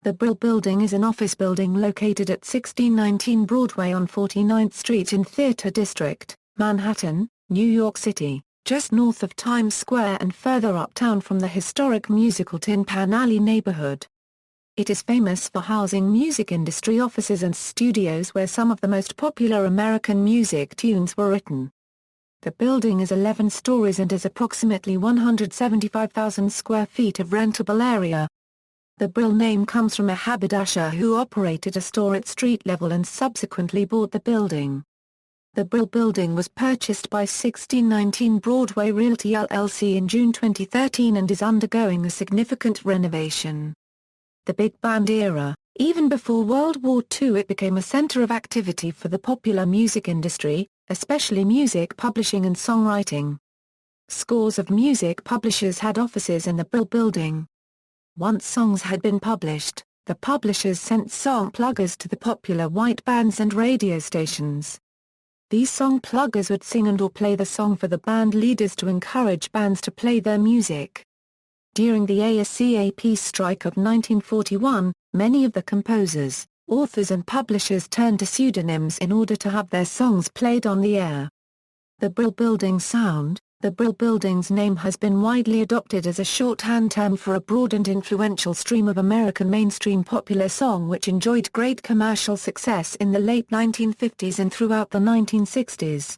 The Brill Building is an office building located at 1619 Broadway on 49th Street in Theater District, Manhattan, New York City, just north of Times Square and further uptown from the historic musical Tin Pan Alley neighborhood. It is famous for housing music industry offices and studios where some of the most popular American music tunes were written. The building is 11 stories and has approximately 175,000 square feet of rentable area. The Brill name comes from a haberdasher who operated a store at street level and subsequently bought the building. The Brill Building was purchased by 1619 Broadway Realty LLC in June 2013 and is undergoing a significant renovation. The big band era, even before World War II, it became a center of activity for the popular music industry, especially music publishing and songwriting. Scores of music publishers had offices in the Brill Building. Once songs had been published, the publishers sent song pluggers to the popular white bands and radio stations. These song pluggers would sing and/or play the song for the band leaders to encourage bands to play their music. During the ASCAP strike of 1941, many of the composers, authors and publishers turned to pseudonyms in order to have their songs played on the air. The Brill Building sound. The Brill Building's name has been widely adopted as a shorthand term for a broad and influential stream of American mainstream popular song which enjoyed great commercial success in the late 1950s and throughout the 1960s.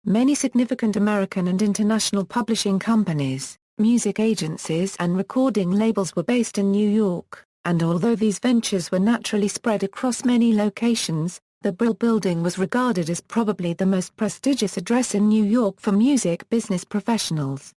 Many significant American and international publishing companies, music agencies and recording labels were based in New York, and although these ventures were naturally spread across many locations, the Brill Building was regarded as probably the most prestigious address in New York for music business professionals.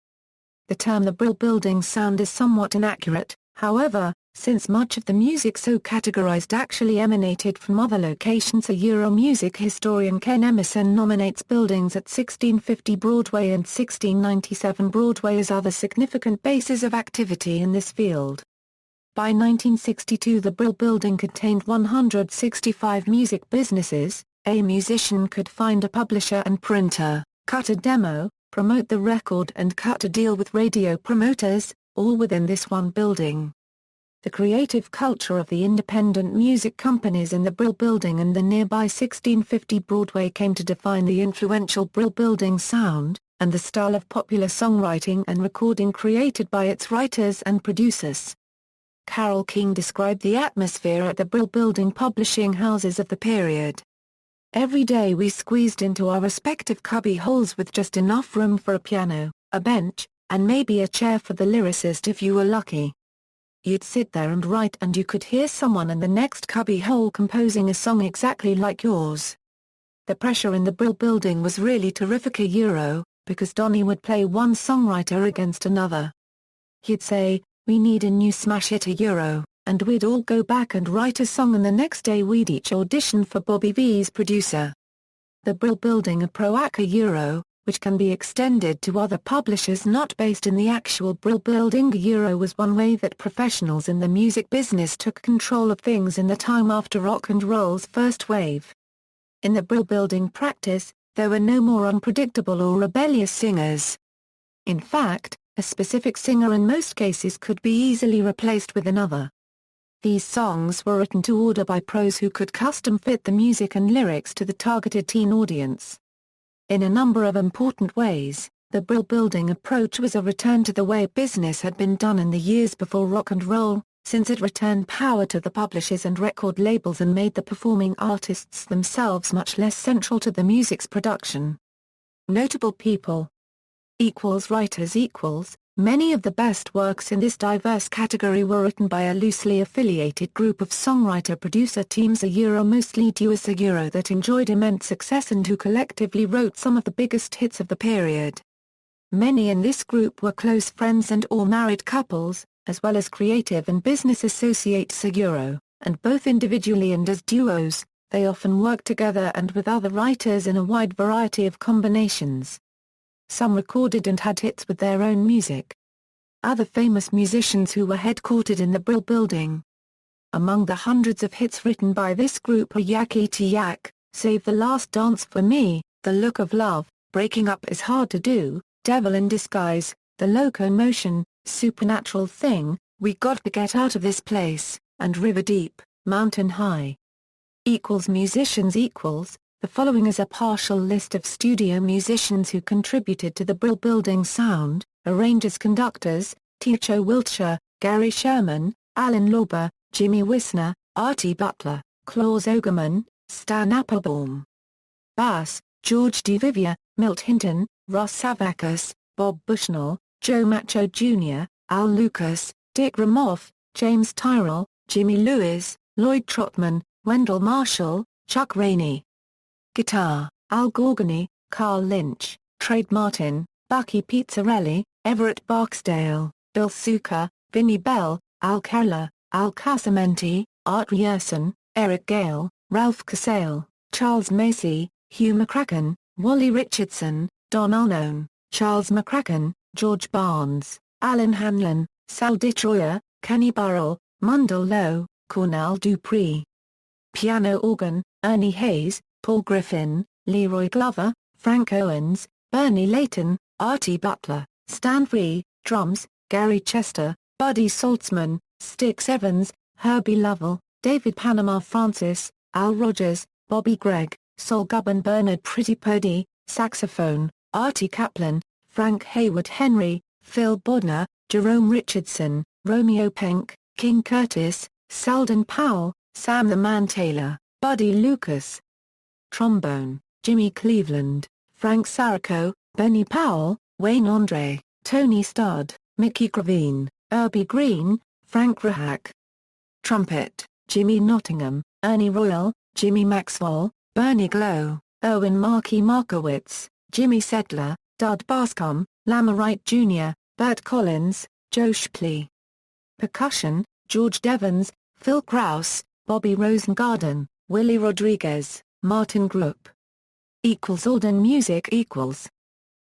The term the Brill Building sound is somewhat inaccurate, however, since much of the music so categorized actually emanated from other locations. Music historian Ken Emerson nominates buildings at 1650 Broadway and 1697 Broadway as other significant bases of activity in this field. By 1962 the Brill Building contained 165 music businesses. A musician could find a publisher and printer, cut a demo, promote the record and cut a deal with radio promoters, all within this one building. The creative culture of the independent music companies in the Brill Building and the nearby 1650 Broadway came to define the influential Brill Building sound, and the style of popular songwriting and recording created by its writers and producers. Carole King described the atmosphere at the Brill Building publishing houses of the period. Every day we squeezed into our respective cubby holes with just enough room for a piano, a bench, and maybe a chair for the lyricist if you were lucky. You'd sit there and write and you could hear someone in the next cubby hole composing a song exactly like yours. The pressure in the Brill Building was really terrific because Donnie would play one songwriter against another. He'd say, "We need a new smash hit and we'd all go back and write a song and the next day we'd each audition for Bobby V's producer." The Brill Building a PRO which can be extended to other publishers not based in the actual Brill Building was one way that professionals in the music business took control of things in the time after rock and roll's first wave. In the Brill Building practice, there were no more unpredictable or rebellious singers. In fact, a specific singer in most cases could be easily replaced with another. These songs were written to order by pros who could custom fit the music and lyrics to the targeted teen audience. In a number of important ways, the Brill Building approach was a return to the way business had been done in the years before rock and roll, since it returned power to the publishers and record labels and made the performing artists themselves much less central to the music's production. Notable people. Writers. Many of the best works in this diverse category were written by a loosely affiliated group of songwriter-producer teams mostly duos that enjoyed immense success and who collectively wrote some of the biggest hits of the period. Many in this group were close friends and or married couples, as well as creative and business associates and both individually and as duos, they often worked together and with other writers in a wide variety of combinations. Some recorded and had hits with their own music. Other famous musicians who were headquartered in the Brill Building. Among the hundreds of hits written by this group are Yak Eaty Yak, Save the Last Dance for Me, The Look of Love, Breaking Up Is Hard to Do, Devil in Disguise, The Locomotion, Supernatural Thing, We Got to Get Out of This Place, and River Deep, Mountain High. Musicians equals. The following is a partial list of studio musicians who contributed to the Brill Building sound: arrangers, conductors, Ticho Wiltshire, Gary Sherman, Alan Lorber, Jimmy Wisner, Artie Butler, Klaus Ogerman, Stan Applebaum. Bass, George DeVivier, Milt Hinton, Russ Savakis, Bob Bushnell, Joe Macho Jr., Al Lucas, Dick Ramoff, James Tyrrell, Jimmy Lewis, Lloyd Trotman, Wendell Marshall, Chuck Rainey. Guitar, Al Gorgony, Carl Lynch, Trade Martin, Bucky Pizzarelli, Everett Barksdale, Bill Suka, Vinnie Bell, Al Keller, Al Casamenti, Art Rierson, Eric Gale, Ralph Casale, Charles Macy, Hugh McCracken, Wally Richardson, Don Unknown, Charles McCracken, George Barnes, Alan Hanlon, Sal DeTroyer, Kenny Burrell, Mundell Lowe, Cornell Dupree. Piano organ, Ernie Hayes, Paul Griffin, Leroy Glover, Frank Owens, Bernie Layton, Artie Butler, Stan Free. Drums, Gary Chester, Buddy Saltzman, Styx Evans, Herbie Lovell, David Panama Francis, Al Rogers, Bobby Gregg, Sol Gubbin, Bernard Pretty Purdy. Saxophone, Artie Kaplan, Frank Hayward Henry, Phil Bodner, Jerome Richardson, Romeo Penk, King Curtis, Selden Powell, Sam the Man Taylor, Buddy Lucas. Trombone, Jimmy Cleveland, Frank Saraco, Benny Powell, Wayne Andre, Tony Studd, Mickey Gravine, Irby Green, Frank Rahak. Trumpet, Jimmy Nottingham, Ernie Royal, Jimmy Maxwell, Bernie Glow, Erwin Markey Markowitz, Jimmy Settler, Dud Bascom, Lama Wright Jr., Bert Collins, Joe Shipley. Percussion, George Devons, Phil Krause, Bobby Rosengarden, Willie Rodriguez, Martin Group. Alden Music equals.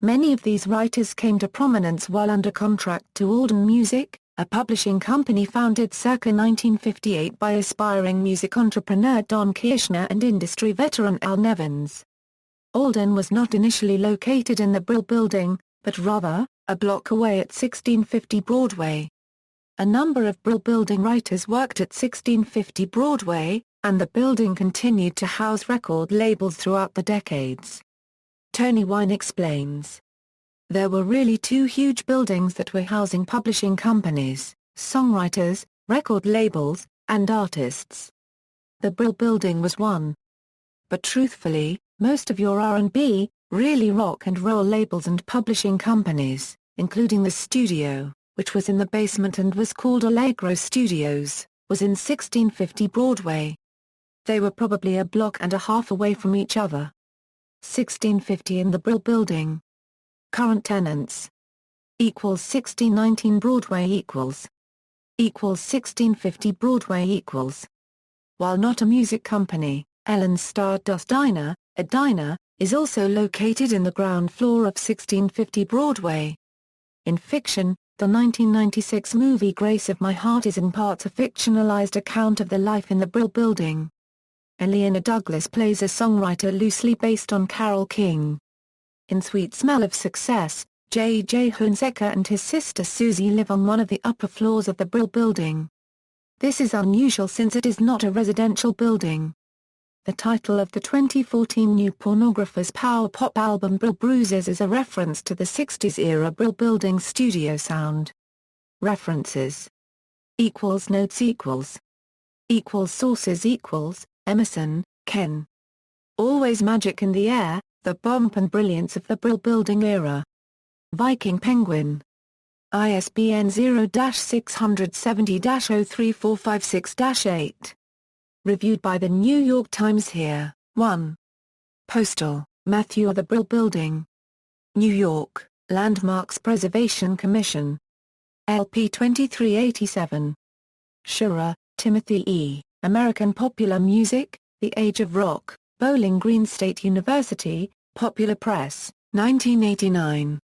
Many of these writers came to prominence while under contract to Alden Music, a publishing company founded circa 1958 by aspiring music entrepreneur Don Kirshner and industry veteran Al Nevins. Alden was not initially located in the Brill Building, but rather, a block away at 1650 Broadway. A number of Brill Building writers worked at 1650 Broadway, and the building continued to house record labels throughout the decades. Tony Wine explains. There were really two huge buildings that were housing publishing companies, songwriters, record labels, and artists. The Brill Building was one. But truthfully, most of your R&B, really rock and roll labels and publishing companies, including the studio, which was in the basement and was called Allegro Studios, was in 1650 Broadway. They were probably a block and a half away from each other. 1650 in the Brill Building. Current tenants. 1619 Broadway equals 1650 Broadway equals. While not a music company, Ellen's Stardust Diner, a diner, is also located in the ground floor of 1650 Broadway. In fiction, the 1996 movie Grace of My Heart is in part a fictionalized account of the life in the Brill Building. Eliana Douglas plays a songwriter loosely based on Carole King. In Sweet Smell of Success, J.J. Hunziker and his sister Susie live on one of the upper floors of the Brill Building. This is unusual since it is not a residential building. The title of the 2014 New Pornographer's power pop album Brill Bruises is a reference to the 60s-era Brill Building studio sound. References. Notes Sources Emerson, Ken. Always Magic in the Air, The Bump and Brilliance of the Brill Building Era. Viking Penguin. ISBN 0-670-03456-8. Reviewed by the New York Times here. 1. Postal, Matthew of the Brill Building. New York, Landmarks Preservation Commission. LP 2387. Schurer, Timothy E., American Popular Music, The Age of Rock, Bowling Green State University, Popular Press, 1989.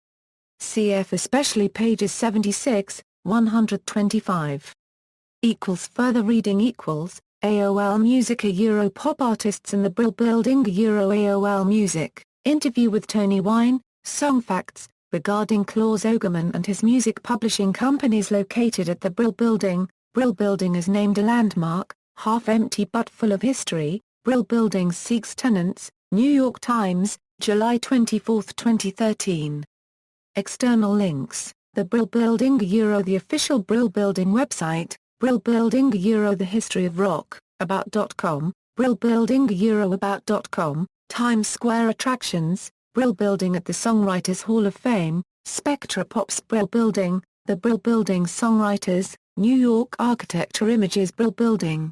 Cf. especially pages 76, 125. Further reading AOL Music Pop artists in the Brill Building AOL Music, interview with Tony Wine, Song Facts, regarding Klaus Ogerman and his music publishing companies located at the Brill Building, Brill Building is named a landmark, half empty but full of history. Brill Building seeks tenants. New York Times, July 24, 2013. External links: The Brill Building The official Brill Building website, Brill Building The History of Rock, about.com, Brill Building about.com, Times Square attractions, Brill Building at the Songwriters Hall of Fame, Spectra Pop's Brill Building, The Brill Building Songwriters, New York Architecture Images Brill Building.